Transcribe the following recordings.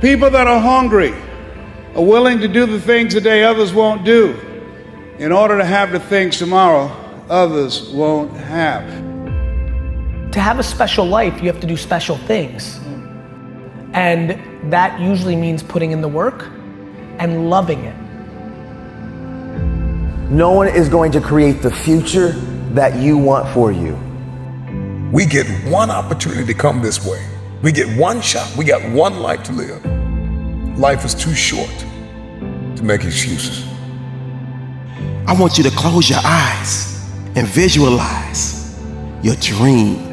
People that are hungry are willing to do the things today others won't do in order to have the things tomorrow others won't have. To have a special life, you have to do special things. And that usually means putting in the work and loving it. No one is going to create the future that you want for you. We get one opportunity to come this way. We get one shot. We got one life to live. Life is too short to make excuses. I want you to close your eyes and visualize your dream.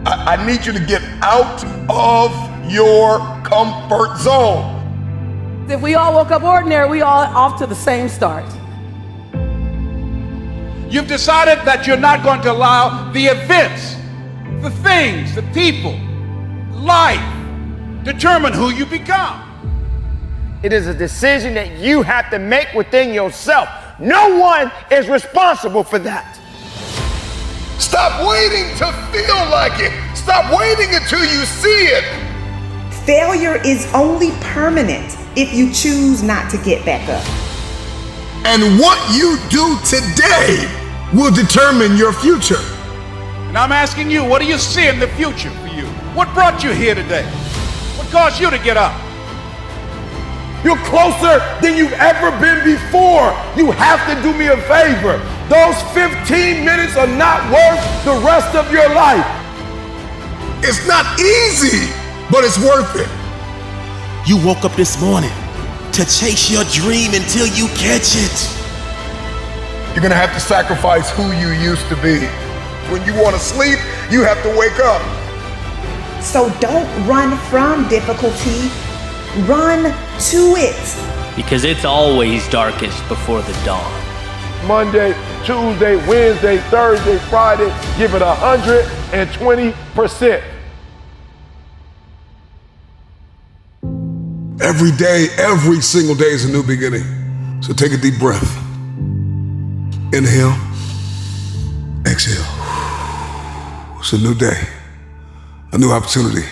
I need you to get out of your comfort zone. If we all woke up ordinary, we all off to the same start. You've decided that you're not going to allow the events, the things, the people, life, determine who you become. It is a decision that you have to make within yourself. No one is responsible for that. Stop waiting to feel like it. Stop waiting until you see it. Failure is only permanent if you choose not to get back up. And what you do today will determine your future. And I'm asking you, what do you see in the future for you? What brought you here today? What caused you to get up? You're closer than you've ever been before. You have to do me a favor. Those 15 minutes are not worth the rest of your life. It's not easy, but it's worth it. You woke up this morning to chase your dream until you catch it. You're gonna have to sacrifice who you used to be. When you wanna sleep, you have to wake up. So don't run from difficulty, run to it. Because it's always darkest before the dawn. Monday, Tuesday, Wednesday, Thursday, Friday, give it 120%. Every day, every single day is a new beginning. So take a deep breath. Inhale, exhale. It's a new day, a new opportunity.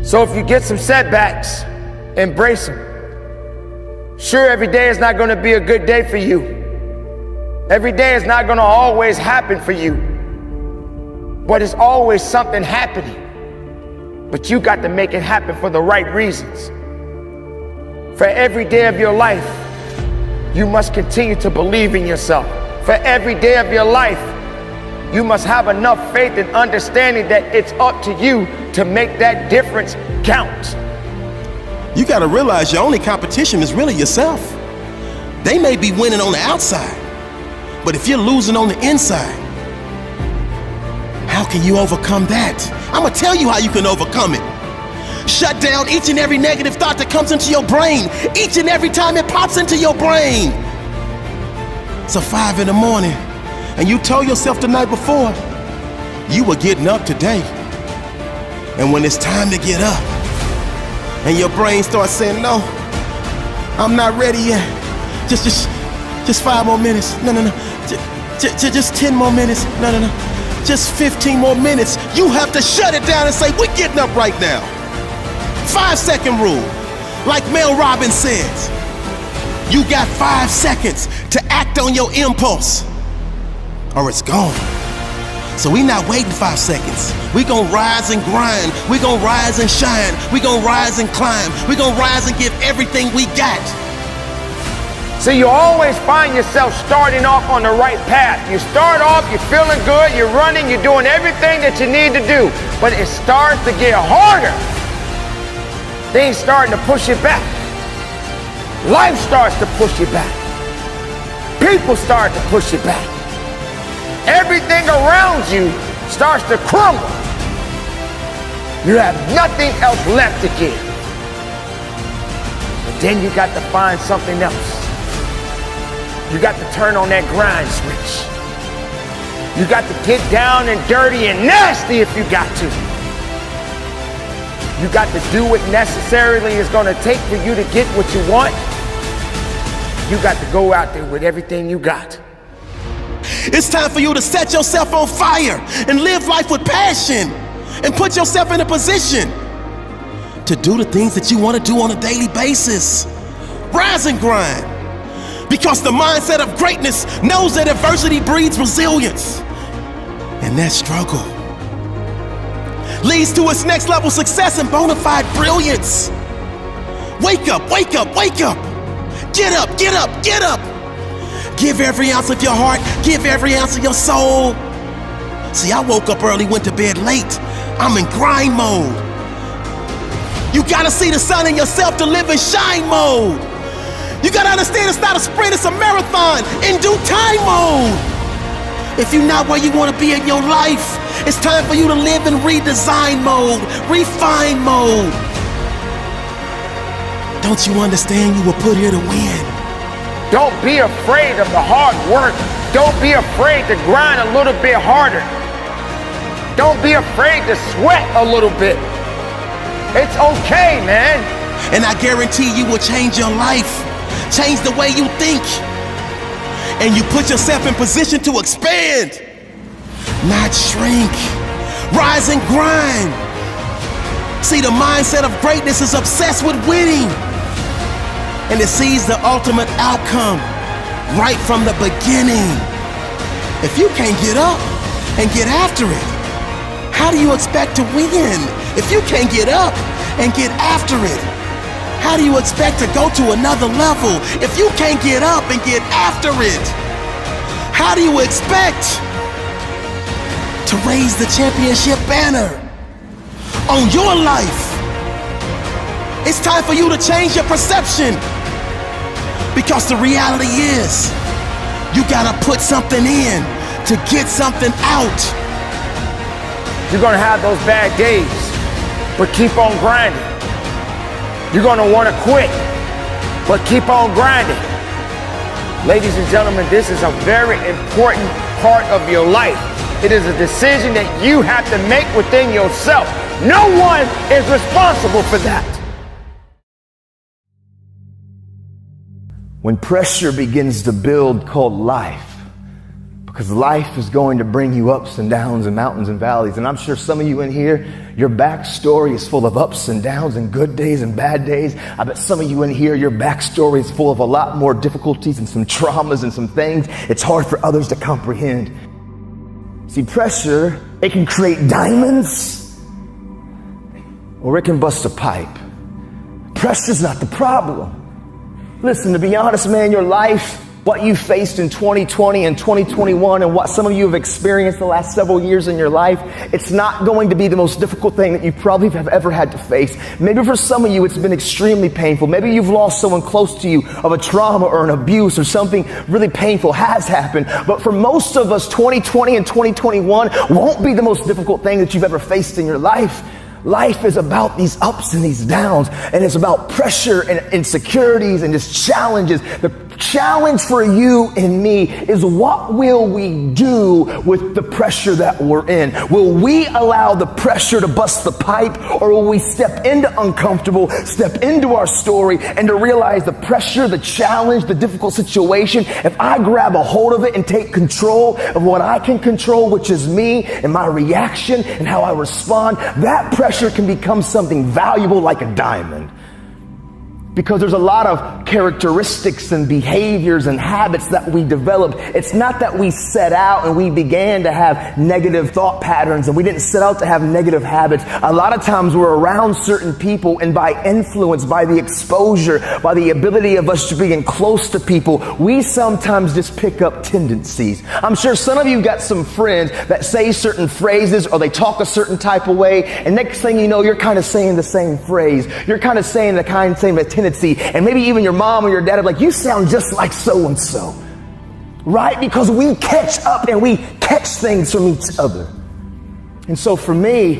So if you get some setbacks, embrace them. Sure, every day is not going to be a good day for you. Every day is not going to always happen for you. But it's always something happening. But you got to make it happen for the right reasons. For every day of your life, you must continue to believe in yourself. For every day of your life, you must have enough faith and understanding that it's up to you to make that difference count. You gotta realize your only competition is really yourself. They may be winning on the outside, but if you're losing on the inside, how can you overcome that? I'm gonna tell you how you can overcome it. Shut down each and every negative thought that comes into your brain, each and every time it pops into your brain. It's 5 in the morning, and you told yourself the night before, you were getting up today. And when it's time to get up, and your brain starts saying, no, I'm not ready yet. Just 5 more minutes. No. Just 10 more minutes. No. Just 15 more minutes. You have to shut it down and say, we're getting up right now. 5-second rule. Like Mel Robbins says, you got 5 seconds to act on your impulse, or it's gone. So we not waiting 5 seconds. We gonna rise and grind. We gonna rise and shine. We gonna rise and climb. We gonna rise and give everything we got. So you always find yourself starting off on the right path. You start off, you're feeling good, you're running, you're doing everything that you need to do. But it starts to get harder. Things starting to push you back. Life starts to push you back. People start to push you back. Everything around you starts to crumble. You have nothing else left to give. But then you got to find something else. You got to turn on that grind switch. You got to get down and dirty and nasty if you got to. You got to do what necessarily is going to take for you to get what you want. You got to go out there with everything you got. It's time for you to set yourself on fire and live life with passion. and put yourself in a position to do the things that you want to do on a daily basis. Rise and grind, because the mindset of greatness knows that adversity breeds resilience, and that struggle leads to its next level success and bona fide brilliance. Wake up, wake up, wake up. Get up, get up, get up. Give every ounce of your heart, give every ounce of your soul. See, I woke up early, went to bed late. I'm in grind mode. You gotta see the sun in yourself to live in shine mode. You gotta understand it's not a sprint, it's a marathon in due time mode. If you're not where you wanna be in your life, it's time for you to live in redesign mode, refine mode. Don't you understand you were put here to win? Don't be afraid of the hard work. Don't be afraid to grind a little bit harder. Don't be afraid to sweat a little bit. It's okay, man. And I guarantee you will change your life, change the way you think, and you put yourself in position to expand, not shrink. Rise and grind. See, the mindset of greatness is obsessed with winning, and it sees the ultimate outcome right from the beginning. If you can't get up and get after it, how do you expect to win? If you can't get up and get after it, how do you expect to go to another level? If you can't get up and get after it, how do you expect to raise the championship banner on your life? It's time for you to change your perception, because the reality is you gotta put something in to get something out. You're gonna have those bad days, but keep on grinding. You're gonna wanna quit, but keep on grinding. Ladies and gentlemen, this is a very important part of your life. It is a decision that you have to make within yourself. No one is responsible for that. When pressure begins to build called life, because life is going to bring you ups and downs and mountains and valleys. And I'm sure some of you in here, your backstory is full of ups and downs and good days and bad days. I bet some of you in here, your backstory is full of a lot more difficulties and some traumas and some things it's hard for others to comprehend. See, pressure, it can create diamonds or it can bust a pipe. Pressure's not the problem. Listen, to be honest, man, your life, what you faced in 2020 and 2021 and what some of you have experienced the last several years in your life, it's not going to be the most difficult thing that you probably have ever had to face. Maybe for some of you, it's been extremely painful. Maybe you've lost someone close to you of a trauma or an abuse or something really painful has happened. But for most of us, 2020 and 2021 won't be the most difficult thing that you've ever faced in your life. Life is about these ups and these downs, and it's about pressure and insecurities and just challenges. The challenge for you and me is, what will we do with the pressure that we're in? Will we allow the pressure to bust the pipe, or will we step into uncomfortable, step into our story, and to realize the pressure, the challenge, the difficult situation, if I grab a hold of it and take control of what I can control, which is me and my reaction and how I respond, that pressure can become something valuable like a diamond. Because there's a lot of characteristics and behaviors and habits that we develop. It's not that we set out and we began to have negative thought patterns and we didn't set out to have negative habits. A lot of times we're around certain people, and by influence, by the exposure, by the ability of us to being close to people, we sometimes just pick up tendencies. I'm sure some of you got some friends that say certain phrases or they talk a certain type of way, and next thing you know, you're kind of saying the same phrase. You're kind of saying the same tendency. And maybe even your mom or your dad are like, you sound just like so-and-so. Right? Because we catch up and we catch things from each other. And so for me,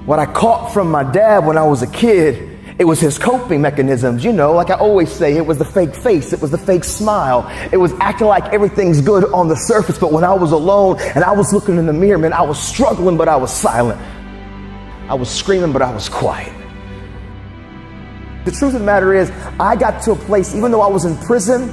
what I caught from my dad when I was a kid, it was his coping mechanisms. You know, like I always say, it was the fake face. It was the fake smile. It was acting like everything's good on the surface. But when I was alone and I was looking in the mirror, man, I was struggling, but I was silent. I was screaming, but I was quiet. The truth of the matter is, I got to a place, even though I was in prison,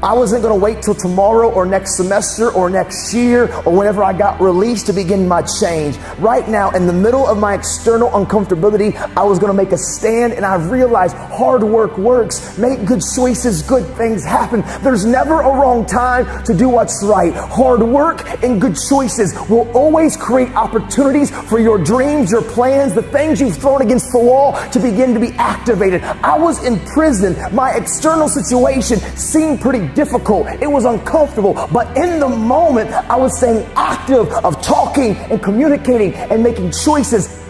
I wasn't going to wait till tomorrow or next semester or next year or whenever I got released to begin my change. Right now, in the middle of my external uncomfortability, I was going to make a stand, and I realized hard work works. Make good choices, good things happen. There's never a wrong time to do what's right. Hard work and good choices will always create opportunities for your dreams, your plans, the things you've thrown against the wall to begin to be activated. I was in prison. My external situation seemed pretty difficult. It was uncomfortable, but in the moment, I was staying active of talking and communicating and making choices.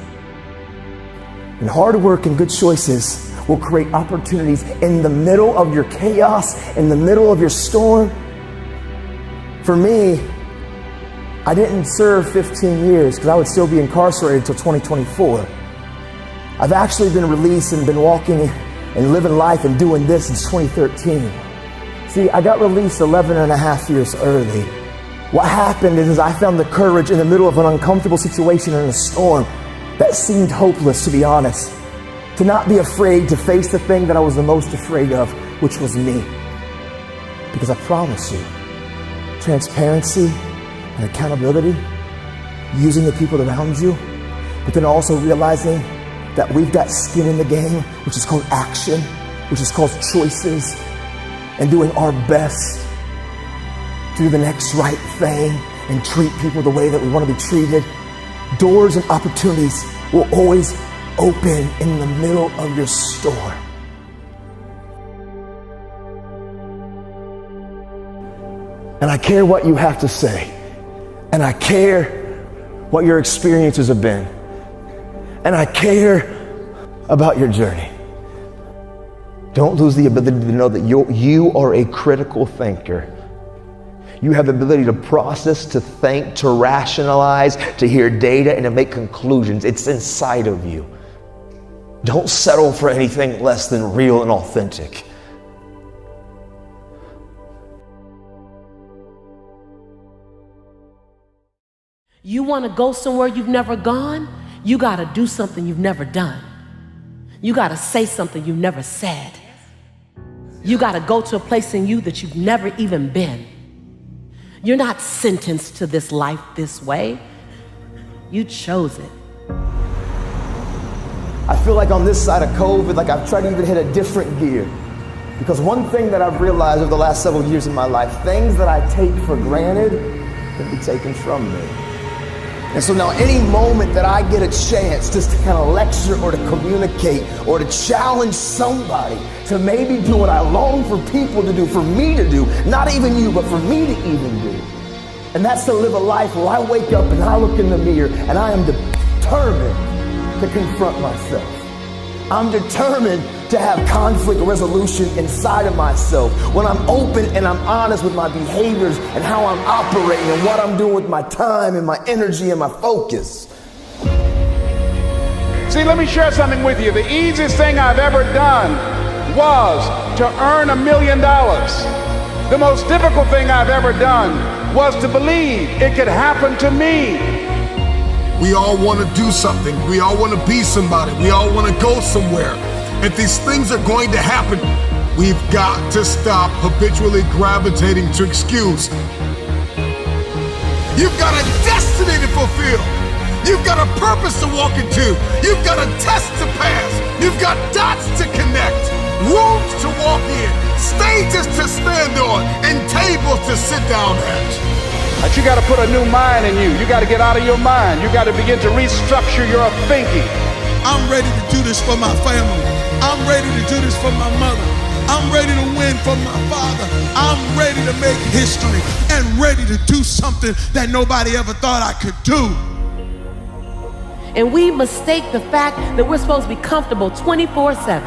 And hard work and good choices will create opportunities in the middle of your chaos, in the middle of your storm. For me, I didn't serve 15 years because I would still be incarcerated until 2024. I've actually been released and been walking and living life and doing this since 2013. See, I got released 11 and a half years early. What happened is I found the courage in the middle of an uncomfortable situation and a storm that seemed hopeless, to be honest, to not be afraid to face the thing that I was the most afraid of, which was me. Because I promise you, transparency and accountability, using the people around you, but then also realizing that we've got skin in the game, which is called action, which is called choices, and doing our best to do the next right thing and treat people the way that we want to be treated. Doors and opportunities will always open in the middle of your storm. And I care what you have to say. And I care what your experiences have been. And I care about your journey. Don't lose the ability to know that you are a critical thinker. You have the ability to process, to think, to rationalize, to hear data, and to make conclusions. It's inside of you. Don't settle for anything less than real and authentic. You want to go somewhere you've never gone? You got to do something you've never done. You got to say something you've never said. You got to go to a place in you that you've never even been. You're not sentenced to this life this way. You chose it. I feel like on this side of COVID, like I've tried to even hit a different gear. Because one thing that I've realized over the last several years in my life, things that I take for granted can be taken from me. And so now any moment that I get a chance just to kind of lecture or to communicate or to challenge somebody to maybe do what I long for people to do, for me to do, not even you, but for me to even do. And that's to live a life where I wake up and I look in the mirror and I am determined to confront myself. I'm determined to have conflict resolution inside of myself. When I'm open and I'm honest with my behaviors and how I'm operating and what I'm doing with my time and my energy and my focus. See, let me share something with you. The easiest thing I've ever done was to earn $1 million. The most difficult thing I've ever done was to believe it could happen to me. We all want to do something. We all want to be somebody. We all want to go somewhere. If these things are going to happen, we've got to stop habitually gravitating to excuse. You've got a destiny to fulfill. You've got a purpose to walk into. You've got a test to pass. You've got dots to connect, rooms to walk in, stages to stand on, and tables to sit down at. But you got to put a new mind in you. You got to get out of your mind. You got to begin to restructure your thinking. I'm ready to do this for my family. I'm ready to do this for my mother. I'm ready to win for my father. I'm ready to make history and ready to do something that nobody ever thought I could do. And we mistake the fact that we're supposed to be comfortable 24/7.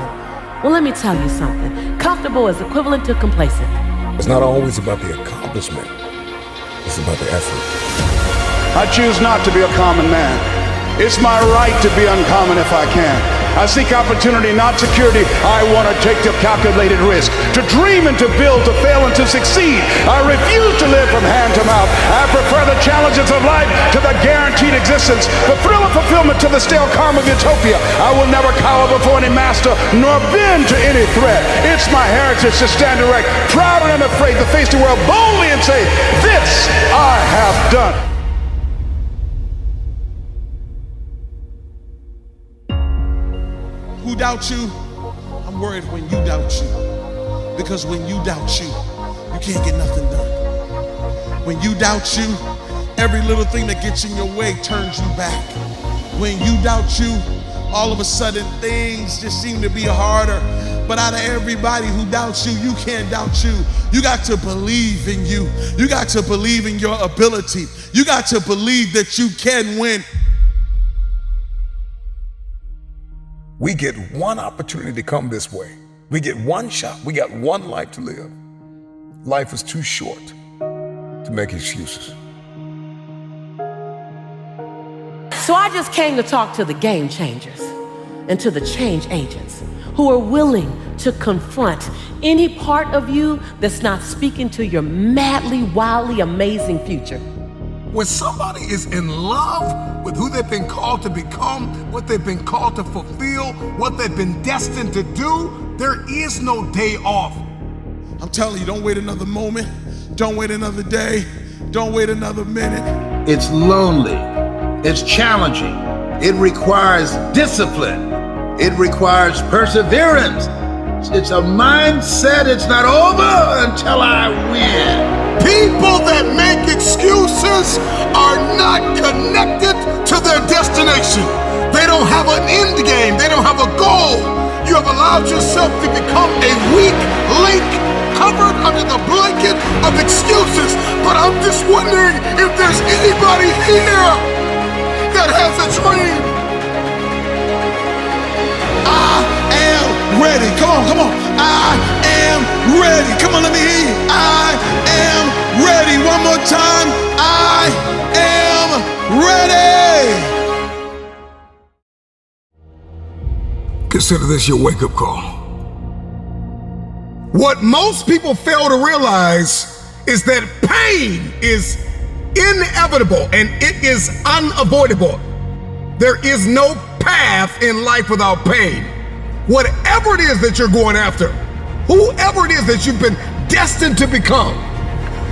Well, let me tell you something. Comfortable is equivalent to complacent. It's not always about the accomplishment. It's about the effort. I choose not to be a common man. It's my right to be uncommon if I can. I seek opportunity, not security. I want to take the calculated risk, to dream and to build, to fail and to succeed. I refuse to live from hand to mouth. I prefer the challenges of life to the guaranteed existence, the thrill of fulfillment to the stale calm of utopia. I will never cower before any master, nor bend to any threat. It's my heritage to stand erect, proud and unafraid, to face the world boldly and say, this I have done. Who doubts you? I'm worried when you doubt you. Because when you doubt you, you can't get nothing done. When you doubt you, every little thing that gets in your way turns you back. When you doubt you, all of a sudden things just seem to be harder. But out of everybody who doubts you, you can't doubt you. You got to believe in you. You got to believe in your ability. You got to believe that you can win. We get one opportunity to come this way. We get one shot. We got one life to live. Life is too short to make excuses. So I just came to talk to the game changers and to the change agents who are willing to confront any part of you that's not speaking to your madly, wildly amazing future. When somebody is in love with who they've been called to become, what they've been called to fulfill, what they've been destined to do, there is no day off. I'm telling you, don't wait another moment. Don't wait another day. Don't wait another minute. It's lonely. It's challenging. It requires discipline. It requires perseverance. It's a mindset. It's not over until I win. People that make excuses are not connected to their destination. They don't have an end game. They don't have a goal. You have allowed yourself to become a weak link covered under the blanket of excuses. But I'm just wondering if there's anybody here that has a dream. I am ready. Come on, come on. I am ready. Come on, let me hear you. I am ready. One more time. I am ready. Consider this your wake-up call. What most people fail to realize is that pain is inevitable and it is unavoidable. There is no path in life without pain. Whatever it is that you're going after, whoever it is that you've been destined to become,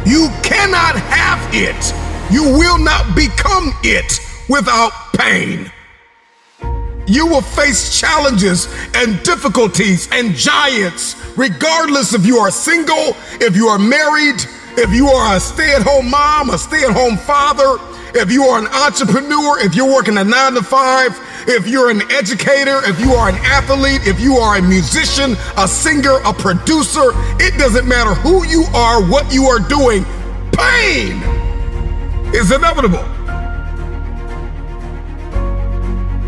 you cannot have it. You will not become it without pain. You will face challenges and difficulties and giants, regardless if you are single, if you are married, if you are a stay-at-home mom, a stay-at-home father, if you are an entrepreneur, if you're working a 9-to-5, if you're an educator, if you are an athlete, if you are a musician, a singer, a producer, it doesn't matter who you are, what you are doing, pain is inevitable.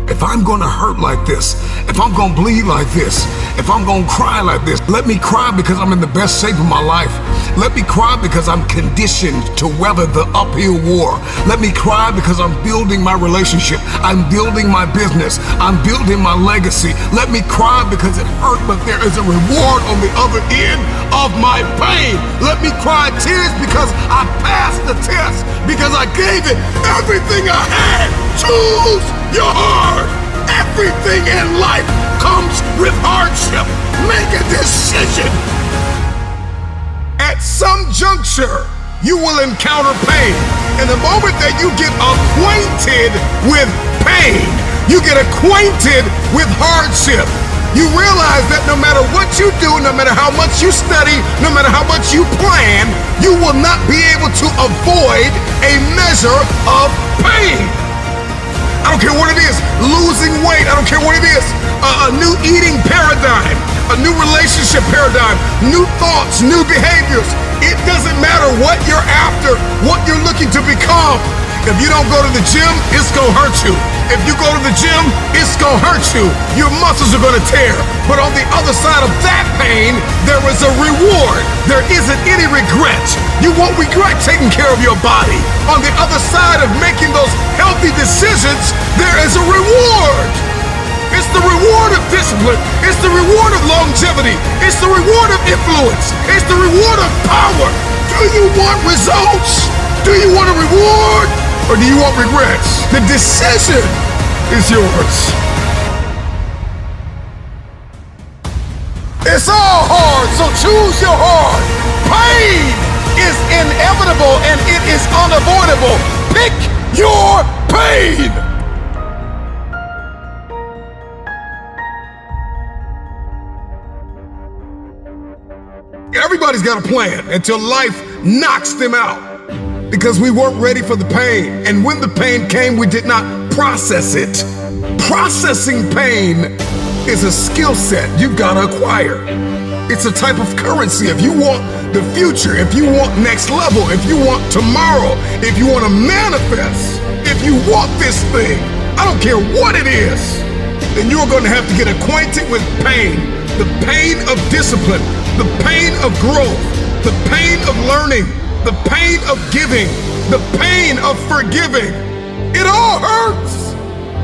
If I'm gonna hurt like this, if I'm gonna bleed like this, if I'm gonna cry like this, let me cry because I'm in the best shape of my life. Let me cry because I'm conditioned to weather the uphill war. Let me cry because I'm building my relationship. I'm building my business. I'm building my legacy. Let me cry because it hurt, but there is a reward on the other end of my pain. Let me cry tears because I passed the test, because I gave it everything I had. Choose your heart. Everything in life comes with hardship. Make a decision. At some juncture, you will encounter pain. And the moment that you get acquainted with pain, you get acquainted with hardship, you realize that no matter what you do, no matter how much you study, no matter how much you plan, you will not be able to avoid a measure of pain. I don't care what it is, losing weight, I don't care what it is, a new eating paradigm, a new relationship paradigm, new thoughts, new behaviors. It doesn't matter what you're after, what you're looking to become. If you don't go to the gym, it's gonna hurt you. If you go to the gym, it's gonna hurt you. Your muscles are gonna tear. But on the other side of that pain, there is a reward. There isn't any regret. You won't regret taking care of your body. On the other side of making those healthy decisions, there is a reward. It's the reward of discipline. It's the reward of longevity. It's the reward of influence. It's the reward of power. Do you want results? Do you want a reward? or do you want regrets? The decision is yours. It's all hard, so choose your heart. Pain is inevitable and it is unavoidable. Pick your pain. Everybody's got a plan until life knocks them out because we weren't ready for the pain. And when the pain came, we did not process it. Processing pain is a skill set you've got to acquire. It's a type of currency. If you want the future, if you want next level, if you want tomorrow, if you want to manifest, if you want this thing, I don't care what it is, then you're going to have to get acquainted with pain. The pain of discipline, the pain of growth, the pain of learning, the pain of giving, the pain of forgiving. It all hurts.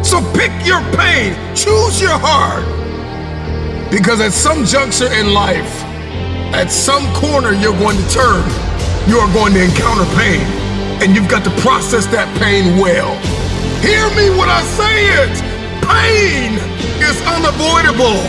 So pick your pain, choose your heart. Because at some juncture in life, at some corner you're going to turn, you are going to encounter pain. And you've got to process that pain well. Hear me when I say it. Pain is unavoidable.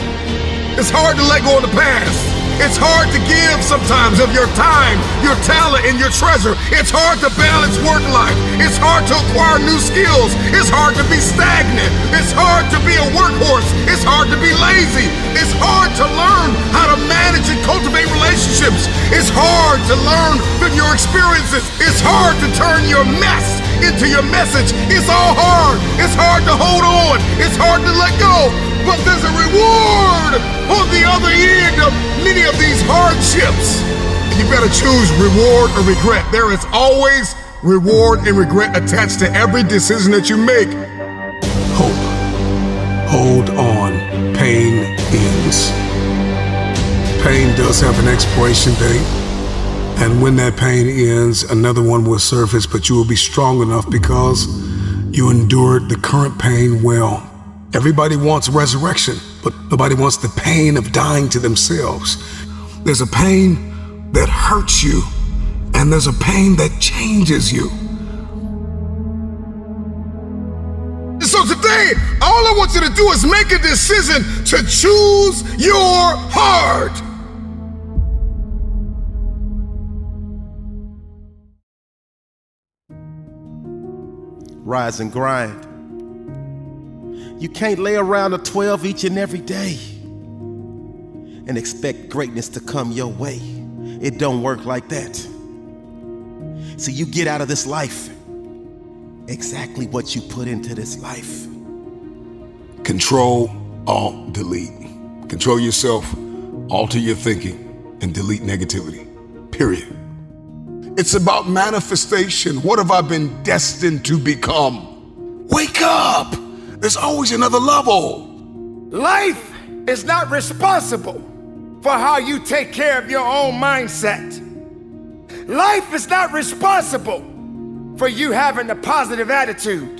It's hard to let go of the past. It's hard to give sometimes of your time, your talent, and your treasure. It's hard to balance work life. It's hard to acquire new skills. It's hard to be stagnant. It's hard to be a workhorse. It's hard to be lazy. It's hard to learn how to manage and cultivate relationships. It's hard to learn from your experiences. It's hard to turn your mess into your message. It's all hard. It's hard to hold on. It's hard to let go. But there's a reward on the other end of many of these hardships. And you better choose reward or regret. There is always reward and regret attached to every decision that you make. Hope. Hold on. Pain ends. Pain does have an expiration date. And when that pain ends, another one will surface, but you will be strong enough because you endured the current pain well. Everybody wants resurrection, but nobody wants the pain of dying to themselves. There's a pain that hurts you, and there's a pain that changes you. So today, all I want you to do is make a decision to choose your heart. Rise and grind. You can't lay around a 12 each and every day and expect greatness to come your way. It don't work like that. So you get out of this life exactly what you put into this life. Control, Alt, delete. Control yourself, alter your thinking, and delete negativity. Period. It's about manifestation. What have I been destined to become? Wake up! There's always another level. Life is not responsible for how you take care of your own mindset. Life is not responsible for you having a positive attitude.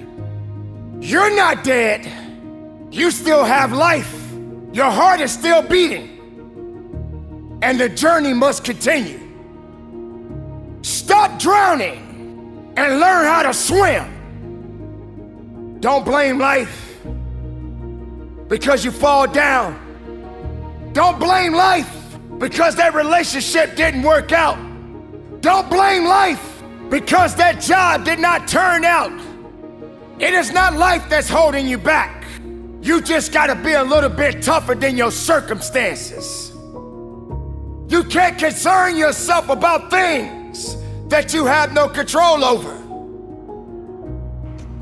You're not dead. You still have life. Your heart is still beating. And the journey must continue. Stop drowning and learn how to swim. Don't blame life because you fall down. Don't blame life because that relationship didn't work out. Don't blame life because that job did not turn out. It is not life that's holding you back. You just gotta be a little bit tougher than your circumstances. You can't concern yourself about things that you have no control over.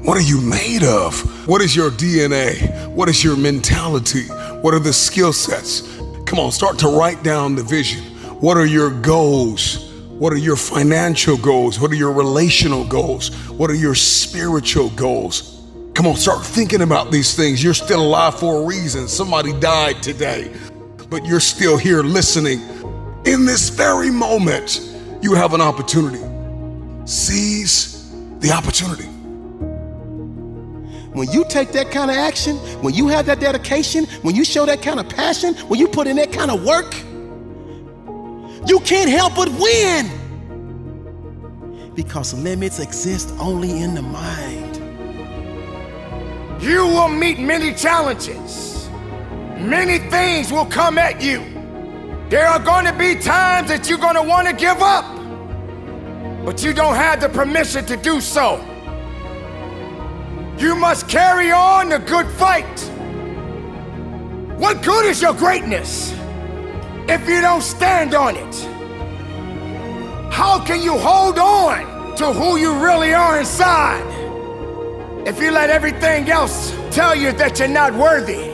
What are you made of? What is your DNA? What is your mentality? What are the skill sets? Come on, start to write down the vision. What are your goals? What are your financial goals? What are your relational goals? What are your spiritual goals? Come on, start thinking about these things. You're still alive for a reason. Somebody died today, but you're still here listening. In this very moment, you have an opportunity. Seize the opportunity. When you take that kind of action, when you have that dedication, when you show that kind of passion, when you put in that kind of work, you can't help but win. Because limits exist only in the mind. You will meet many challenges. Many things will come at you. There are going to be times that you're going to want to give up, but you don't have the permission to do so. You must carry on the good fight. What good is your greatness if you don't stand on it? How can you hold on to who you really are inside if you let everything else tell you that you're not worthy?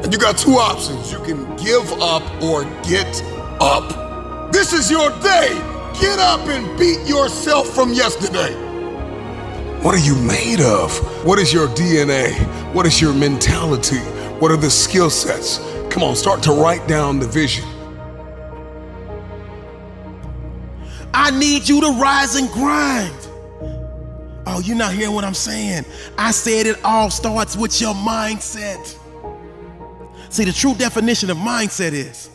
And you got two options. You can give up or get up. This is your day. Get up and beat yourself from yesterday. What are you made of? What is your DNA? What is your mentality? What are the skill sets? Come on, start to write down the vision. I need you to rise and grind. Oh, you're not hearing what I'm saying. I said it all starts with your mindset. See, the true definition of mindset is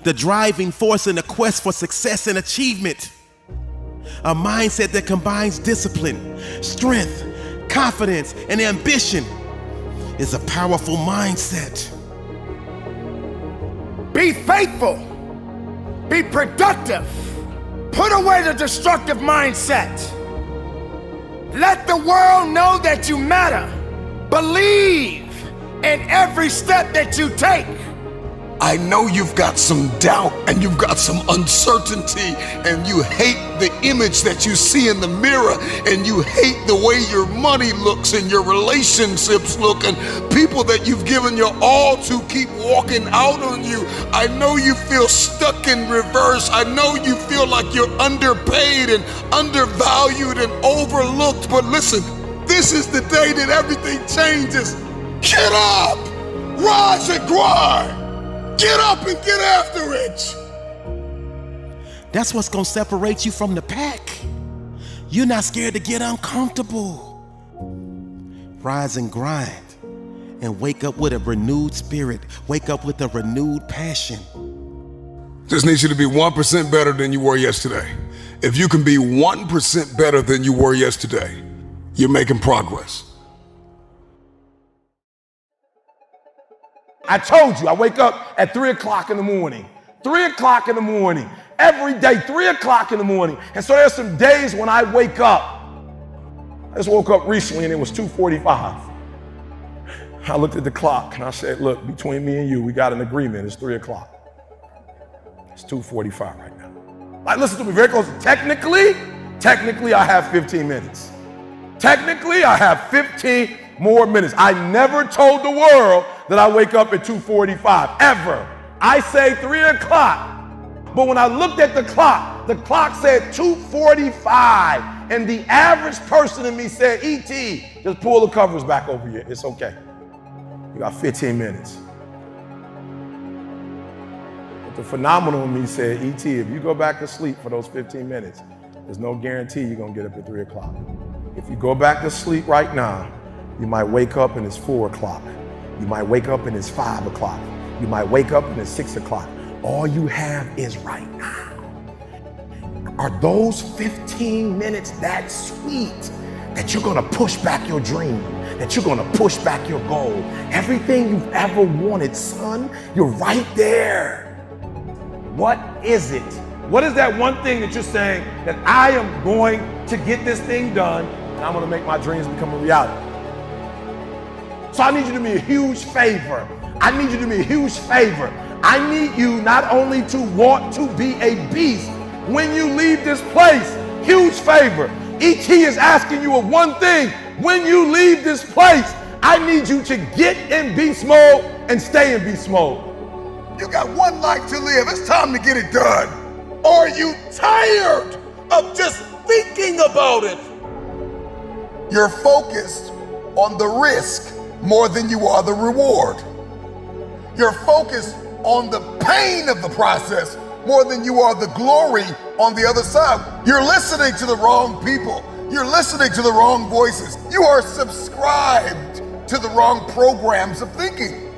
the driving force in the quest for success and achievement. A mindset that combines discipline, strength, confidence, and ambition is a powerful mindset. Be faithful. Be productive. Put away the destructive mindset. Let the world know that you matter. Believe in every step that you take. I know you've got some doubt and you've got some uncertainty and you hate the image that you see in the mirror and you hate the way your money looks and your relationships look and people that you've given your all to keep walking out on you. I know you feel stuck in reverse. I know you feel like you're underpaid and undervalued and overlooked. But listen, this is the day that everything changes. Get up, rise and grind. Get up and get after it. That's what's gonna separate you from the pack. You're not scared to get uncomfortable. Rise and grind and wake up with a renewed spirit. Wake up with a renewed passion. Just need you to be 1% better than you were yesterday. If you can be 1% better than you were yesterday, you're making progress. I told you, I wake up at 3 o'clock in the morning. 3 o'clock in the morning. Every day, 3 o'clock in the morning. And so there's some days when I wake up. I just woke up recently and it was 2:45. I looked at the clock and I said, look, between me and you, we got an agreement. It's 3 o'clock. It's 2:45 right now. Like, listen to me very closely. Technically, I have 15 minutes. Technically, I have 15 more minutes. I never told the world that I wake up at 2:45, ever. I say 3 o'clock. But when I looked at the clock said 2:45. And the average person in me said, E.T., just pull the covers back over you. It's okay. You got 15 minutes. But the phenomenal in me said, E.T., if you go back to sleep for those 15 minutes, there's no guarantee you're going to get up at 3 o'clock. If you go back to sleep right now, you might wake up and it's 4 o'clock. You might wake up and it's 5 o'clock. You might wake up and it's 6 o'clock. All you have is right now. Are those 15 minutes that sweet that you're gonna push back your dream, that you're gonna push back your goal? Everything you've ever wanted, son, you're right there. What is it? What is that one thing that you're saying that I am going to get this thing done and I'm gonna make my dreams become a reality? So I need you to do me a huge favor. I need you to do me a huge favor. I need you not only to want to be a beast when you leave this place, huge favor. E.T. is asking you of one thing. When you leave this place, I need you to get in beast mode and stay in beast mode. You got one life to live. It's time to get it done. Are you tired of just thinking about it? You're focused on the risk more than you are the reward. You're focused on the pain of the process more than you are the glory on the other side. You're listening to the wrong people. You're listening to the wrong voices. You are subscribed to the wrong programs of thinking.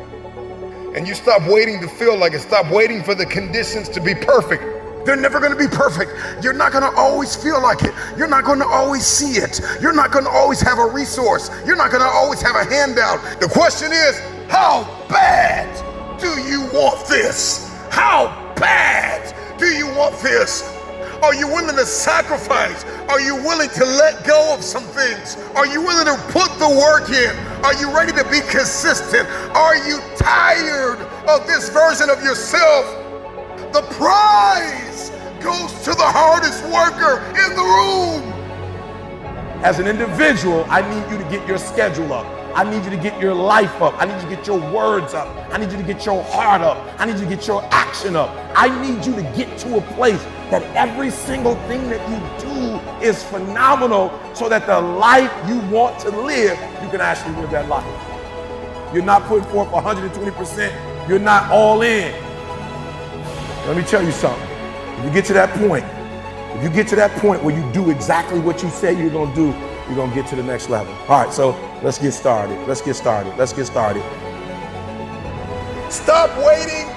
And you stop waiting to feel like it. Stop waiting for the conditions to be perfect They're never going to be perfect. You're not going to always feel like it. You're not going to always see it. You're not going to always have a resource. You're not going to always have a handout. The question is, how bad do you want this? How bad do you want this? Are you willing to sacrifice? Are you willing to let go of some things? Are you willing to put the work in? Are you ready to be consistent? Are you tired of this version of yourself? The prize goes to the hardest worker in the room. As an individual, I need you to get your schedule up. I need you to get your life up. I need you to get your words up. I need you to get your heart up. I need you to get your action up. I need you to get to a place that every single thing that you do is phenomenal, so that the life you want to live, you can actually live that life. You're not putting forth 120%. You're not all in. Let me tell you something. If you get to that point where you do exactly what you say you're going to do, you're going to get to the next level. All right, so let's get started. Stop waiting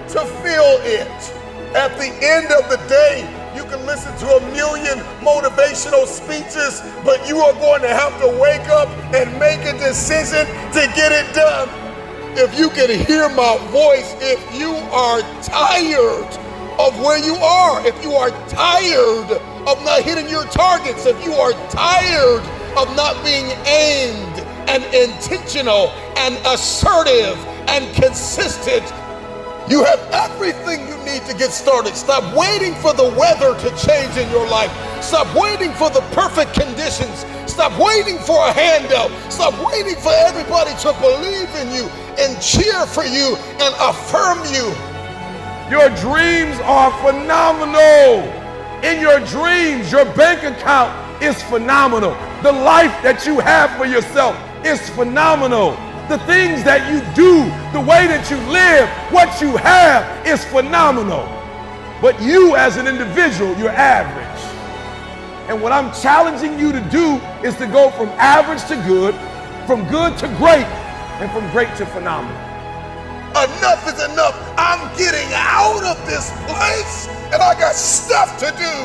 to feel it. At the end of the day, you can listen to 1 million motivational speeches, but you are going to have to wake up and make a decision to get it done. If you can hear my voice, if you are tired of where you are, if you are tired of not hitting your targets, if you are tired of not being aimed and intentional and assertive and consistent, you have everything you need to get started. Stop waiting for the weather to change in your life. Stop waiting for the perfect conditions. Stop waiting for a handout. Stop waiting for everybody to believe in you and cheer for you and affirm you. Your dreams are phenomenal. In your dreams, your bank account is phenomenal. The life that you have for yourself is phenomenal. The things that you do, the way that you live, what you have is phenomenal. But you as an individual, you're average. And what I'm challenging you to do is to go from average to good, from good to great, and from great to phenomenal. Enough is enough. I'm getting out of this place and I got stuff to do.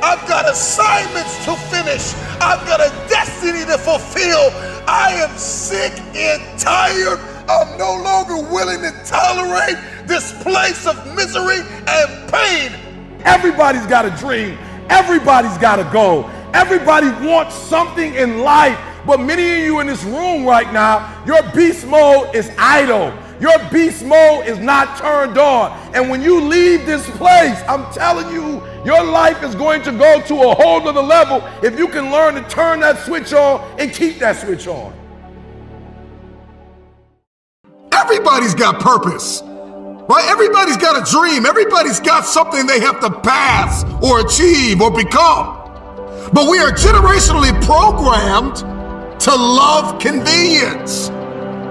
I've got assignments to finish. I've got a destiny to fulfill. I am sick and tired. I'm no longer willing to tolerate this place of misery and pain. Everybody's got a dream. Everybody's got a goal. Everybody wants something in life. But many of you in this room right now, your beast mode is idle. Your beast mode is not turned on. And when you leave this place, I'm telling you, your life is going to go to a whole nother level if you can learn to turn that switch on and keep that switch on. Everybody's got purpose, right? Everybody's got a dream. Everybody's got something they have to pass or achieve or become. But we are generationally programmed to love convenience.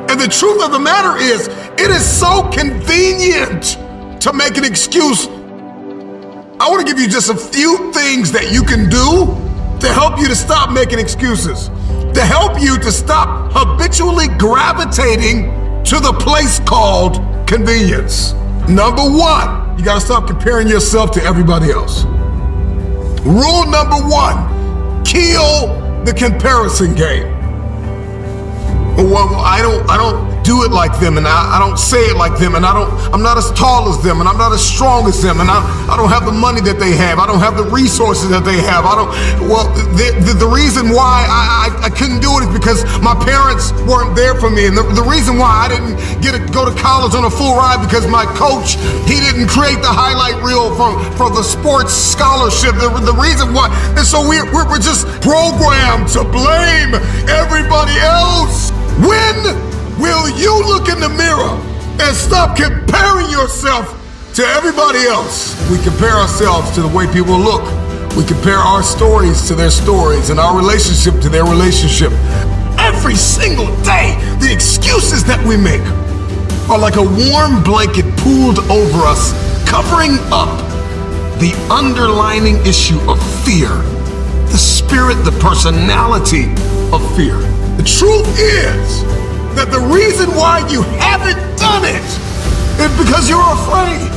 And the truth of the matter is, it is so convenient to make an excuse. I want to give you just a few things that you can do to help you to stop making excuses, to help you to stop habitually gravitating to the place called convenience. Number one, you got to stop comparing yourself to everybody else. Rule number one, kill the comparison game. Well, I don't do it like them, and I don't say it like them, and I'm not as tall as them, and I'm not as strong as them, and I don't have the money that they have. I don't have the resources that they have. The reason why I couldn't do it is because my parents weren't there for me, and the reason why I didn't get to go to college on a full ride because my coach, he didn't create the highlight reel for the sports scholarship. The reason why, and so we're just programmed to blame everybody else. When will you look in the mirror and stop comparing yourself to everybody else? We compare ourselves to the way people look. We compare our stories to their stories and our relationship to their relationship. Every single day, the excuses that we make are like a warm blanket pulled over us, covering up the underlining issue of fear, the spirit, the personality of fear. The truth is that the reason why you haven't done it is because you're afraid.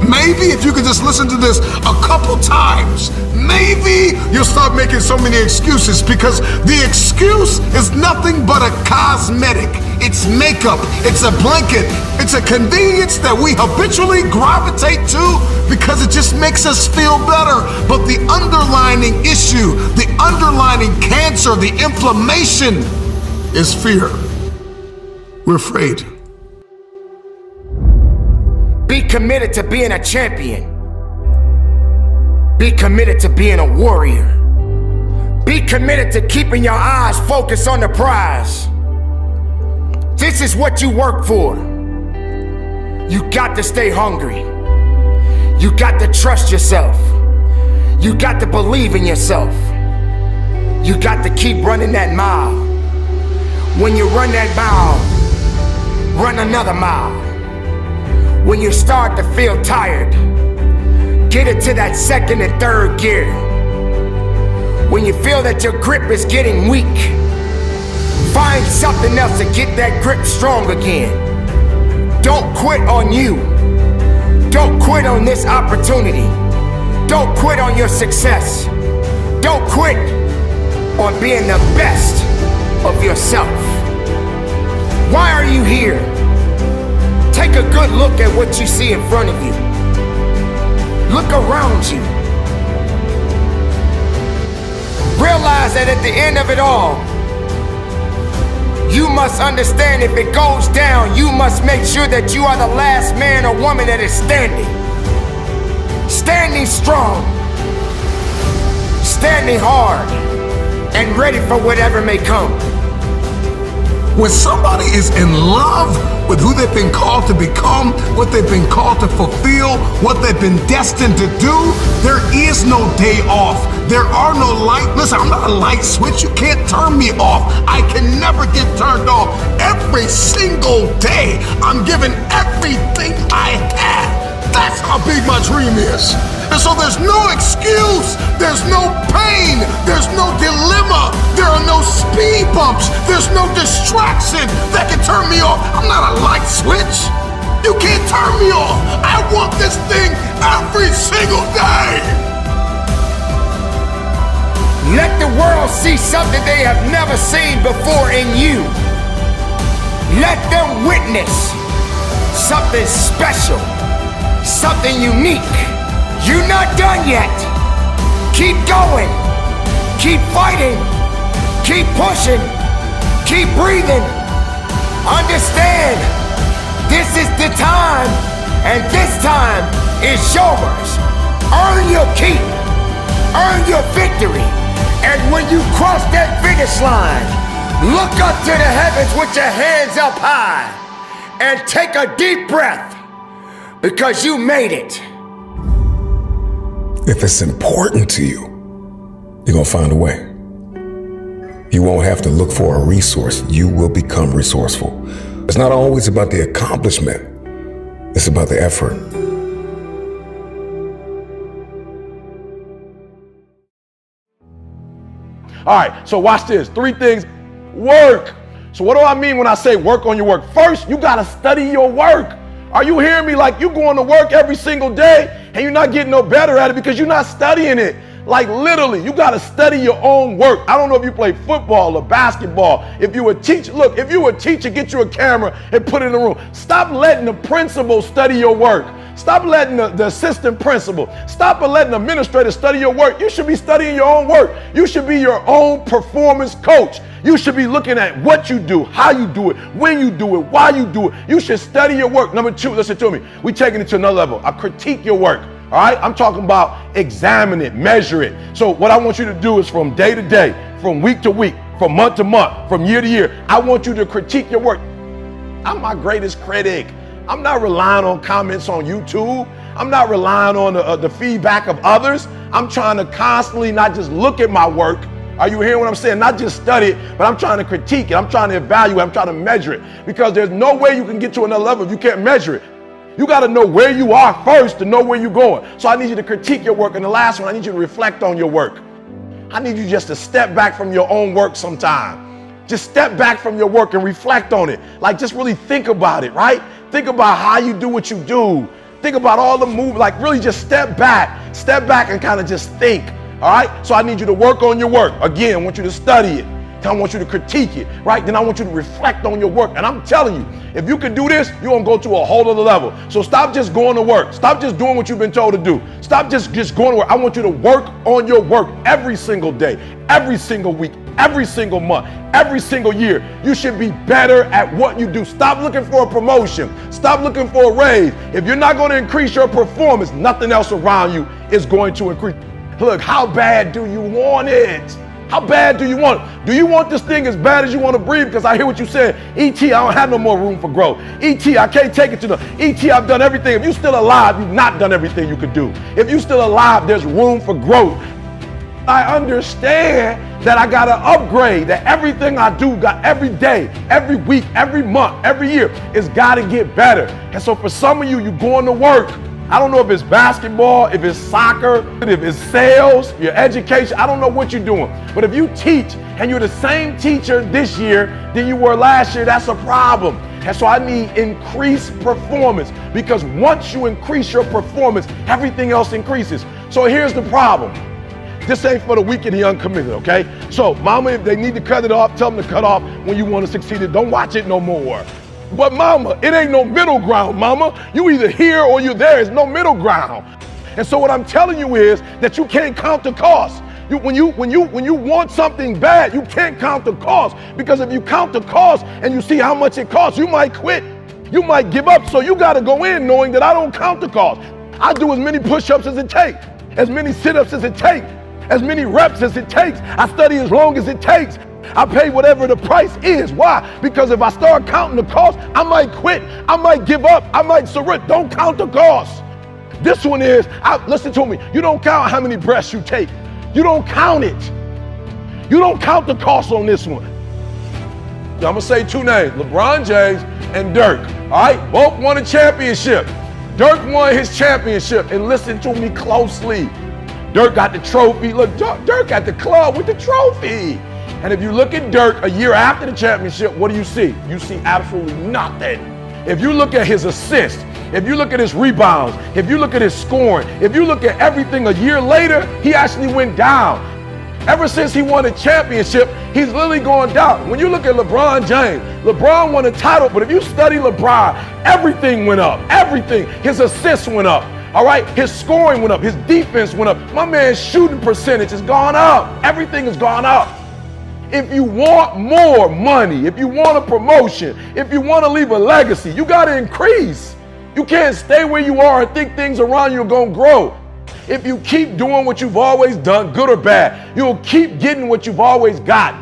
Maybe if you could just listen to this a couple times, maybe you'll stop making so many excuses, because the excuse is nothing but a cosmetic. It's makeup, it's a blanket, it's a convenience that we habitually gravitate to because it just makes us feel better. But the underlying issue, the underlying cancer, the inflammation is fear. We're afraid. Be committed to being a champion. Be committed to being a warrior. Be committed to keeping your eyes focused on the prize. This is what you work for. You got to stay hungry. You got to trust yourself. You got to believe in yourself. You got to keep running that mile. When you run that mile, run another mile. When you start to feel tired, get into that second and third gear. When you feel that your grip is getting weak, find something else to get that grip strong again. Don't quit on you. Don't quit on this opportunity. Don't quit on your success. Don't quit on being the best of yourself. Why are you here? Take a good look at what you see in front of you. Look around you. Realize that at the end of it all, you must understand if it goes down, you must make sure that you are the last man or woman that is standing. Standing strong. Standing hard. And ready for whatever may come. When somebody is in love with who they've been called to become, what they've been called to fulfill, what they've been destined to do, there is no day off. There are no light. Listen, I'm not a light switch. You can't turn me off. I can never get turned off. Every single day, I'm giving everything I have. That's how big my dream is. And so there's no excuse, there's no pain, there's no dilemma, there are no speed bumps, there's no distraction that can turn me off. I'm not a light switch. You can't turn me off. I want this thing every single day. Let the world see something they have never seen before in you. Let them witness something special, something unique. You're not done yet. Keep going. Keep fighting. Keep pushing. Keep breathing. Understand, this is the time, and this time is yours. Earn your keep. Earn your victory. And when you cross that finish line, look up to the heavens with your hands up high and take a deep breath, because you made it. If it's important to you, you're gonna find a way. You won't have to look for a resource. You will become resourceful. It's not always about the accomplishment. It's about the effort. All right, so watch this. 3 things. Work. So what do I mean when I say work on your work? First, you gotta study your work. Are you hearing me? Like, you going to work every single day and you're not getting no better at it because you're not studying it. Like, literally, you got to study your own work. I don't know if you play football or basketball. If you a teacher, look, if you a teacher, get you a camera and put it in the room. Stop letting the principal study your work. Stop letting the assistant principal, stop letting the administrator study your work. You should be studying your own work. You should be your own performance coach. You should be looking at what you do, how you do it, when you do it, why you do it. You should study your work. Number 2, listen to me. We're taking it to another level. I critique your work. All right, I'm talking about examine it, measure it. So what I want you to do is from day to day, from week to week, from month to month, from year to year, I want you to critique your work. I'm my greatest critic. I'm not relying on comments on YouTube. I'm not relying on the feedback of others. I'm trying to constantly not just look at my work. Are you hearing what I'm saying? Not just study it, but I'm trying to critique it. I'm trying to evaluate. I'm trying to measure it, because there's no way you can get to another level if you can't measure it. You got to know where you are first to know where you're going. So I need you to critique your work. And the last one, I need you to reflect on your work. I need you just to step back from your own work sometime. Just step back from your work and reflect on it. Like, just really think about it, right? Think about how you do what you do. Think about all the moves, like really just step back and kind of just think. All right? So I need you to work on your work. Again, I want you to study it. I want you to critique it, right? Then I want you to reflect on your work. And I'm telling you, if you can do this, you're gonna go to a whole other level. So stop just going to work. Stop just doing what you've been told to do. Stop just going to work. I want you to work on your work every single day, every single week, every single month, every single year. You should be better at what you do. Stop looking for a promotion. Stop looking for a raise. If you're not gonna increase your performance, nothing else around you is going to increase. Look, how bad do you want it? How bad do you want it? Do you want this thing as bad as you want to breathe? Because I hear what you said. E.T., I don't have no more room for growth. E.T., I can't take it to the... E.T., I've done everything. If you're still alive, you've not done everything you could do. If you're still alive, there's room for growth. I understand that I got to upgrade, that everything I do, got every day, every week, every month, every year, it's got to get better. And so for some of you, you're going to work. I don't know if it's basketball, if it's soccer, if it's sales, your education. I don't know what you're doing. But if you teach and you're the same teacher this year than you were last year, that's a problem. And so I need increased performance, because once you increase your performance, everything else increases. So here's the problem. This ain't for the weak and the uncommitted, okay? So mama, if they need to cut it off, tell them to cut off when you want to succeed. Don't watch it no more. But mama, it ain't no middle ground, mama. You either here or you're there. There's no middle ground. And so what I'm telling you is that you can't count the cost. When you want something bad, you can't count the cost, because if you count the cost and you see how much it costs, you might quit. You might give up. So you got to go in knowing that I don't count the cost. I do as many push-ups as it takes, as many sit-ups as it takes, as many reps as it takes. I study as long as it takes. I pay whatever the price is. Why? Because if I start counting the cost, I might quit. I might give up. I might surrender. Don't count the cost. This one is, listen to me, you don't count how many breaths you take. You don't count it. You don't count the cost on this one. I'm going to say two names, LeBron James and Dirk. All right? Both won a championship. Dirk won his championship, and listen to me closely. Dirk got the trophy. Look, Dirk at the club with the trophy. And if you look at Dirk a year after the championship, what do you see? You see absolutely nothing. If you look at his assists, if you look at his rebounds, if you look at his scoring, if you look at everything a year later, he actually went down. Ever since he won a championship, he's literally going down. When you look at LeBron James, LeBron won a title, but if you study LeBron, everything went up. Everything. His assists went up. All right? His scoring went up. His defense went up. My man's shooting percentage has gone up. Everything has gone up. If you want more money, if you want a promotion, if you want to leave a legacy, you got to increase. You can't stay where you are and think things around you are going to grow. If you keep doing what you've always done, good or bad, you'll keep getting what you've always got.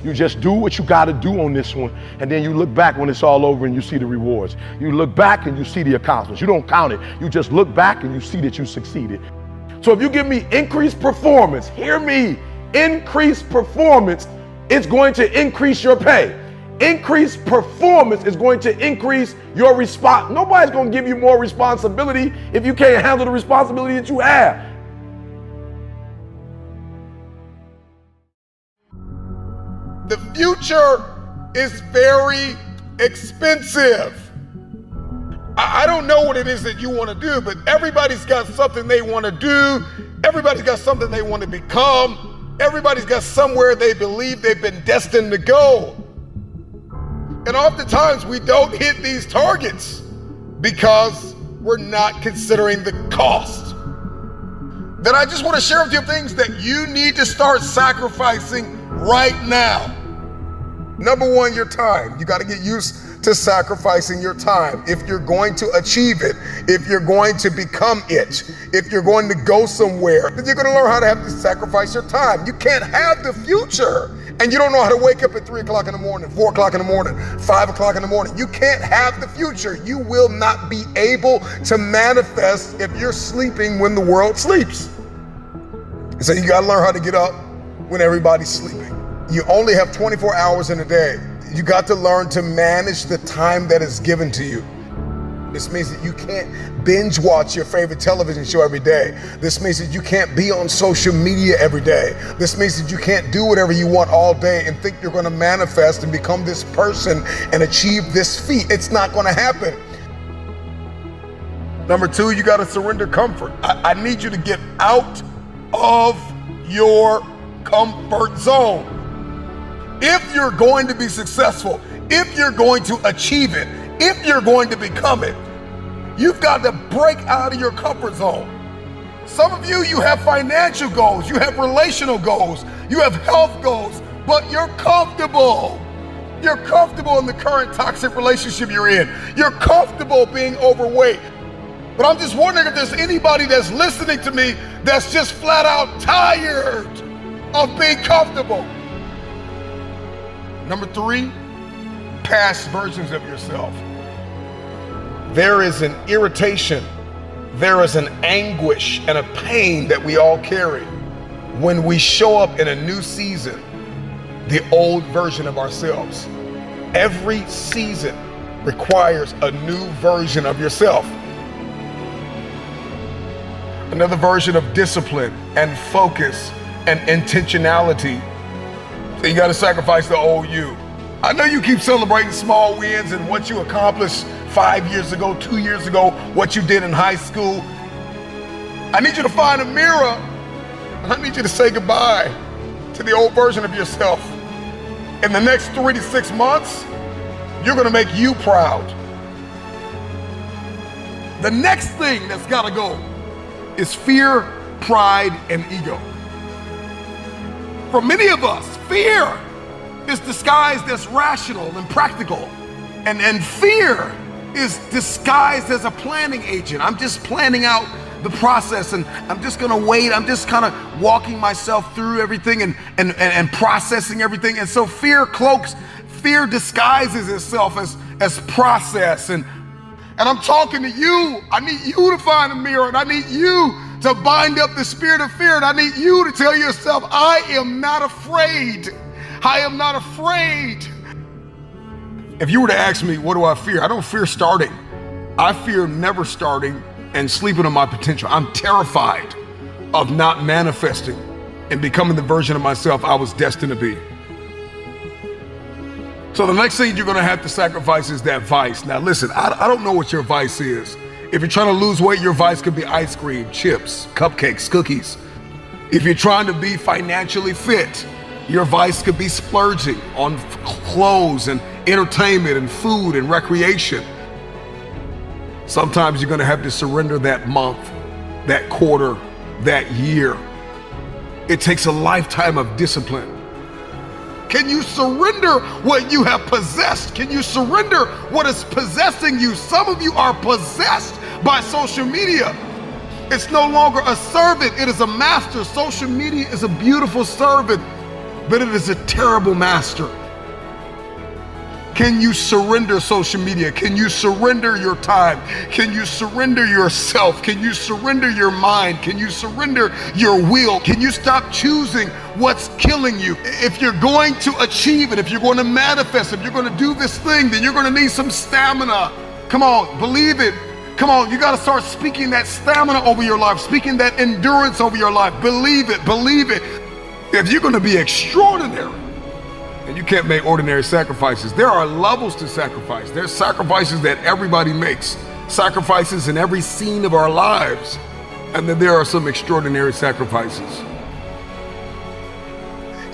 You just do what you got to do on this one, and then you look back when it's all over and you see the rewards. You look back and you see the accomplishments. You don't count it. You just look back and you see that you succeeded. So if you give me increased performance, hear me, increased performance, it's going to increase your pay. Increased performance is going to increase your response. Nobody's going to give you more responsibility if you can't handle the responsibility that you have. The future is very expensive. I don't know what it is that you want to do, but everybody's got something they want to do. Everybody's got something they want to become. Everybody's got somewhere they believe they've been destined to go. And oftentimes we don't hit these targets because we're not considering the cost. Then I just want to share with you things that you need to start sacrificing right now. Number one, your time. You got to get used to sacrificing your time. If you're going to achieve it, if you're going to become it, if you're going to go somewhere, then you're going to learn how to have to sacrifice your time. You can't have the future and you don't know how to wake up at 3 o'clock in the morning, 4 o'clock in the morning, 5 o'clock in the morning. You can't have the future. You will not be able to manifest if you're sleeping when the world sleeps. So you got to learn how to get up when everybody's sleeping. You only have 24 hours in a day. You got to learn to manage the time that is given to you. This means that you can't binge watch your favorite television show every day. This means that you can't be on social media every day. This means that you can't do whatever you want all day and think you're going to manifest and become this person and achieve this feat. It's not going to happen. Number two, you got to surrender comfort. I need you to get out of your comfort zone. If you're going to be successful, if you're going to achieve it, if you're going to become it, you've got to break out of your comfort zone. Some of you have financial goals, you have relational goals, you have health goals, but you're comfortable. You're comfortable in the current toxic relationship you're in. You're comfortable being overweight. But I'm just wondering if there's anybody that's listening to me that's just flat out tired of being comfortable. Number three, past versions of yourself. There is an irritation, there is an anguish and a pain that we all carry when we show up in a new season, the old version of ourselves. Every season requires a new version of yourself. Another version of discipline and focus and intentionality. So you got to sacrifice the old you. I know you keep celebrating small wins and what you accomplished 5 years ago, 2 years ago, what you did in high school. I need you to find a mirror and I need you to say goodbye to the old version of yourself. In the next 3 to 6 months, you're going to make you proud. The next thing that's got to go is fear, pride, and ego. For many of us, fear is disguised as rational and practical. And fear is disguised as a planning agent. I'm just planning out the process and I'm just gonna wait. I'm just kind of walking myself through everything and processing everything. And so fear disguises itself as process. And I'm talking to you. I need you to find a mirror and I need you to bind up the spirit of fear. And I need you to tell yourself, I am not afraid. I am not afraid. If you were to ask me, what do I fear? I don't fear starting. I fear never starting and sleeping on my potential. I'm terrified of not manifesting and becoming the version of myself I was destined to be. So the next thing you're gonna have to sacrifice is that vice. Now listen, I don't know what your vice is. If you're trying to lose weight, your vice could be ice cream, chips, cupcakes, cookies. If you're trying to be financially fit, your vice could be splurging on clothes and entertainment and food and recreation. Sometimes you're gonna have to surrender that month, that quarter, that year. It takes a lifetime of discipline. Can you surrender what you have possessed? Can you surrender what is possessing you? Some of you are possessed by social media. It's no longer a servant, it is a master. Social media is a beautiful servant, but it is a terrible master. Can you surrender social media? Can you surrender your time? Can you surrender yourself? Can you surrender your mind? Can you surrender your will? Can you stop choosing what's killing you? If you're going to achieve it, if you're going to manifest, if you're going to do this thing, then you're going to need some stamina. Come on, believe it. Come on, you got to start speaking that stamina over your life, speaking that endurance over your life. Believe it, believe it. If you're going to be extraordinary, and you can't make ordinary sacrifices. There are levels to sacrifice. There's sacrifices that everybody makes, sacrifices in every scene of our lives. And then there are some extraordinary sacrifices.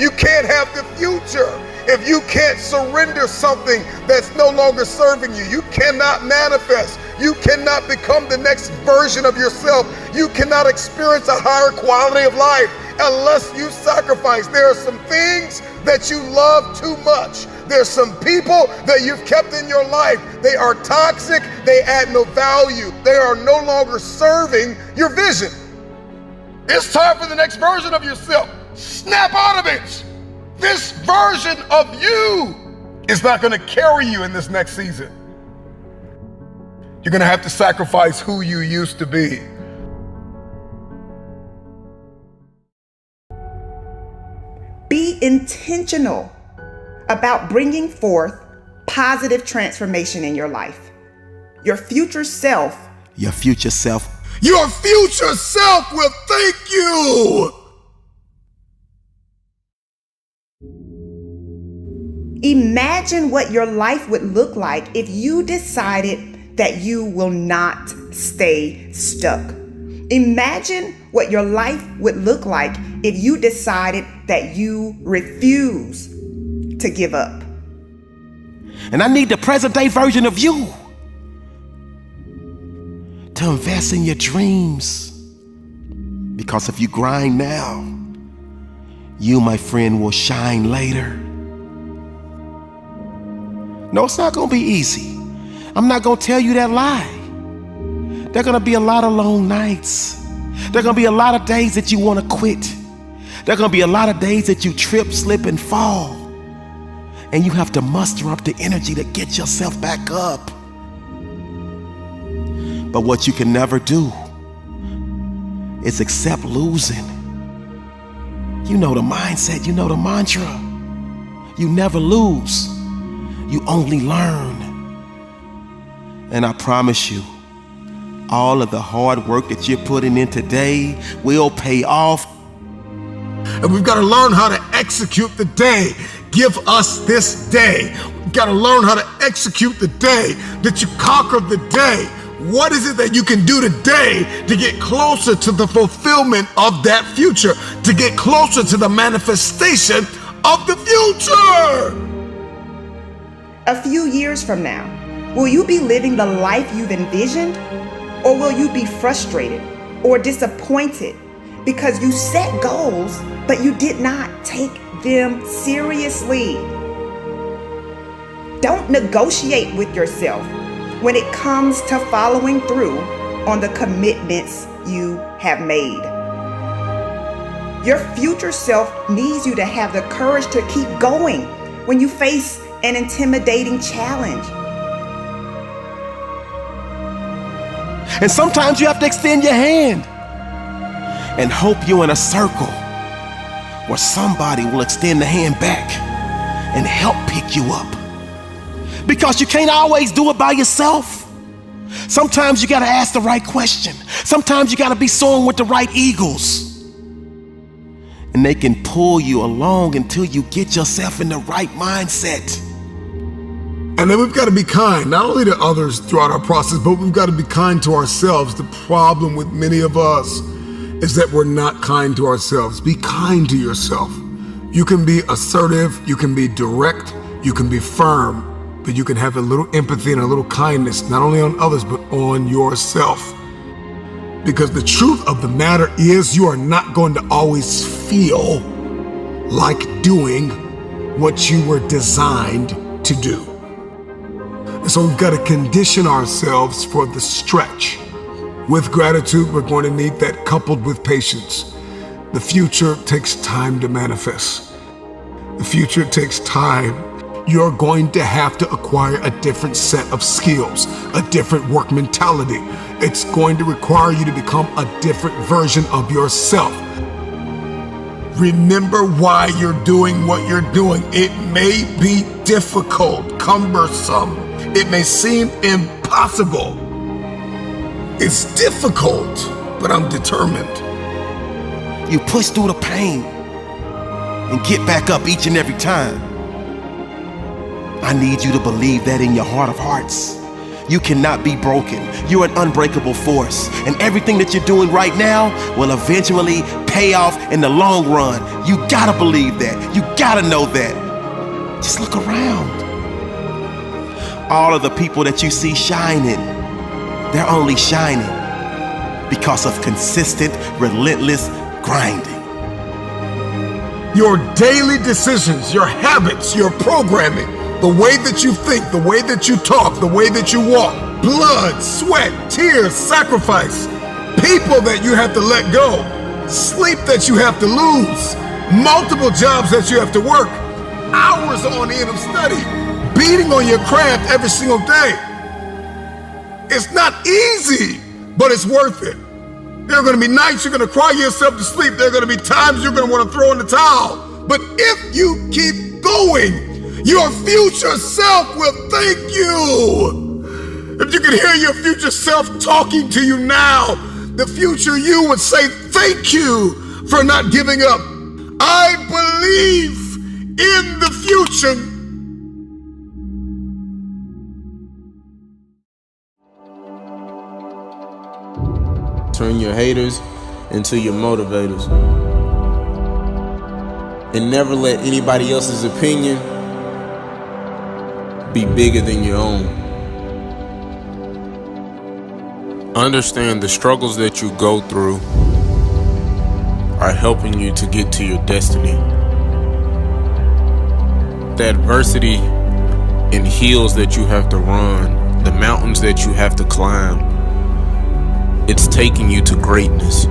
You can't have the future if you can't surrender something that's no longer serving you. You cannot manifest. You cannot become the next version of yourself. You cannot experience a higher quality of life unless you sacrifice. There are some things that you love too much. There's some people that you've kept in your life. They are toxic. They add no value. They are no longer serving your vision. It's time for the next version of yourself. Snap out of it. This version of you is not going to carry you in this next season. You're going to have to sacrifice who you used to be. Be intentional about bringing forth positive transformation in your life. Your future self. Your future self. Your future self will thank you. Imagine what your life would look like if you decided that you will not stay stuck. Imagine what your life would look like if you decided that you refuse to give up. And I need the present day version of you to invest in your dreams. Because if you grind now, you, my friend, will shine later. No, it's not gonna be easy. I'm not gonna tell you that lie. There are gonna be a lot of long nights. There are gonna be a lot of days that you wanna quit. There are gonna be a lot of days that you trip, slip, and fall. And you have to muster up the energy to get yourself back up. But what you can never do is accept losing. You know the mindset, you know the mantra. You never lose, you only learn. And I promise you, all of the hard work that you're putting in today will pay off. And we've got to learn how to execute the day. Give us this day. We've got to learn how to execute the day that you conquer the day. What is it that you can do today to get closer to the fulfillment of that future, to get closer to the manifestation of the future? A few years from now, will you be living the life you've envisioned? Or will you be frustrated or disappointed because you set goals, but you did not take them seriously? Don't negotiate with yourself when it comes to following through on the commitments you have made. Your future self needs you to have the courage to keep going when you face an intimidating challenge. And sometimes you have to extend your hand and hope you're in a circle where somebody will extend the hand back and help pick you up. Because you can't always do it by yourself. Sometimes you gotta ask the right question. Sometimes you gotta be soaring with the right eagles. And they can pull you along until you get yourself in the right mindset. And then we've got to be kind, not only to others throughout our process, but we've got to be kind to ourselves. The problem with many of us is that we're not kind to ourselves. Be kind to yourself. You can be assertive, you can be direct, you can be firm, but you can have a little empathy and a little kindness, not only on others, but on yourself. Because the truth of the matter is you are not going to always feel like doing what you were designed to do. And so we've got to condition ourselves for the stretch. With gratitude, we're going to need that coupled with patience. The future takes time to manifest. The future takes time. You're going to have to acquire a different set of skills, a different work mentality. It's going to require you to become a different version of yourself. Remember why you're doing what you're doing. It may be difficult, cumbersome. It may seem impossible. It's difficult, but I'm determined. You push through the pain and get back up each and every time. I need you to believe that in your heart of hearts. You cannot be broken. You're an unbreakable force. And everything that you're doing right now will eventually pay off in the long run. You gotta believe that. You gotta know that. Just look around. All of the people that you see shining, they're only shining because of consistent, relentless grinding. Your daily decisions, your habits, your programming, the way that you think, the way that you talk, the way that you walk, blood, sweat, tears, sacrifice, people that you have to let go, sleep that you have to lose, multiple jobs that you have to work, hours on end of study, beating on your craft every single day. It's not easy, but it's worth it. There are going to be nights you're going to cry yourself to sleep. There are going to be times you're going to want to throw in the towel. But if you keep going, your future self will thank you. If you could hear your future self talking to you now, the future you would say thank you for not giving up. I believe in the future. turn your haters into your motivators. And never let anybody else's opinion be bigger than your own. Understand the struggles that you go through are helping you to get to your destiny. The adversity and hills that you have to run, the mountains that you have to climb, it's taking you to greatness.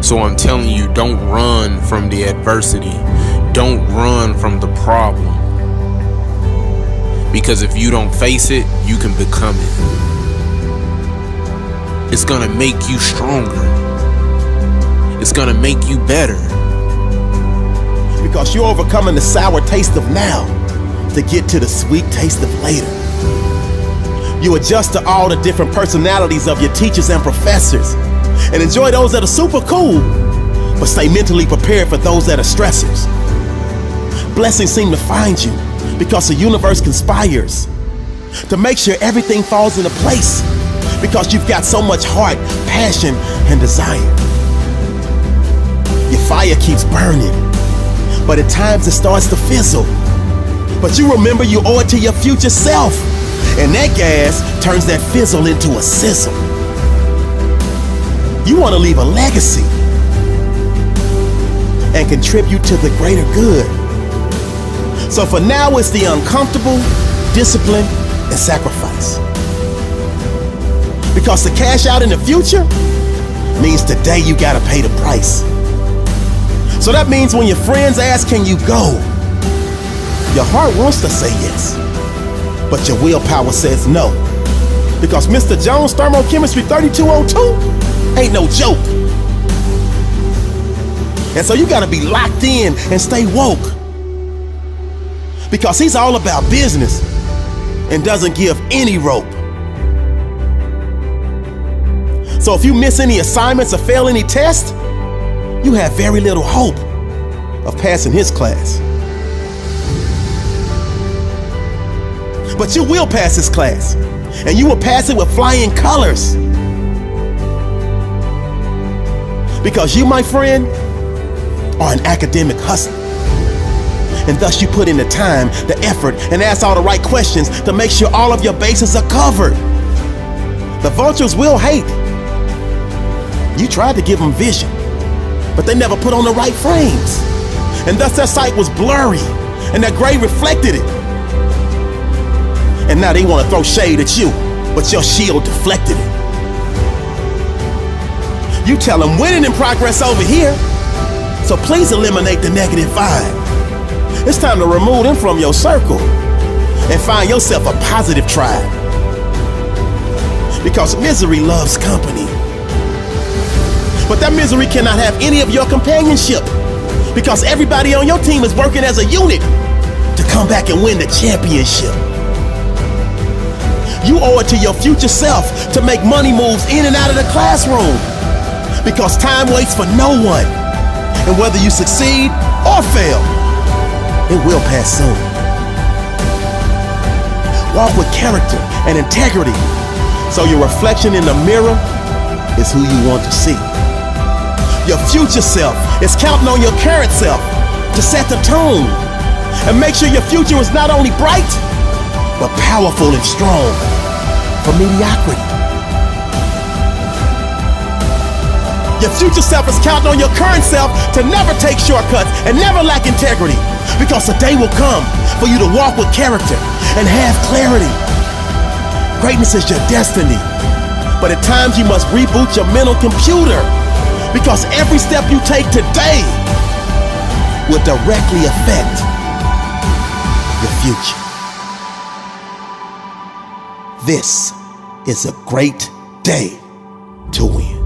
So I'm telling you, don't run from the adversity. Don't run from the problem. Because if you don't face it, you can become it. It's gonna make you stronger. It's gonna make you better. Because you're overcoming the sour taste of now to get to the sweet taste of later. You adjust to all the different personalities of your teachers and professors and enjoy those that are super cool, but stay mentally prepared for those that are stressors. Blessings seem to find you because the universe conspires to make sure everything falls into place because you've got so much heart, passion, and desire. Your fire keeps burning, but at times it starts to fizzle. But you remember you owe it to your future self, and that gas turns that fizzle into a sizzle. You want to leave a legacy and contribute to the greater good. So for now, it's the uncomfortable, discipline, and sacrifice. Because to cash out in the future means today you gotta pay the price. So that means when your friends ask, can you go? Your heart wants to say yes, but your willpower says no. Because Mr. Jones Thermochemistry 3202 ain't no joke. And so you gotta be locked in and stay woke. Because he's all about business and doesn't give any rope. So if you miss any assignments or fail any tests, you have very little hope of passing his class. But you will pass his class, and you will pass it with flying colors. Because you, my friend, are an academic hustler. And thus you put in the time, the effort, and ask all the right questions to make sure all of your bases are covered. The vultures will hate. You tried to give them vision, but they never put on the right frames. And thus their sight was blurry, and their gray reflected it. And now they want to throw shade at you, but your shield deflected it. You tell them winning in progress over here, so please eliminate the negative vibe. It's time to remove them from your circle and find yourself a positive tribe. Because misery loves company. But that misery cannot have any of your companionship. Because everybody on your team is working as a unit to come back and win the championship. You owe it to your future self to make money moves in and out of the classroom. Because time waits for no one. And whether you succeed or fail, it will pass soon. Walk with character and integrity so your reflection in the mirror is who you want to see. Your future self is counting on your current self to set the tone and make sure your future is not only bright, but powerful and strong for mediocrity. Your future self is counting on your current self to never take shortcuts and never lack integrity. Because the day will come for you to walk with character and have clarity. Greatness is your destiny. But at times you must reboot your mental computer. Because every step you take today will directly affect your future. This is a great day to win.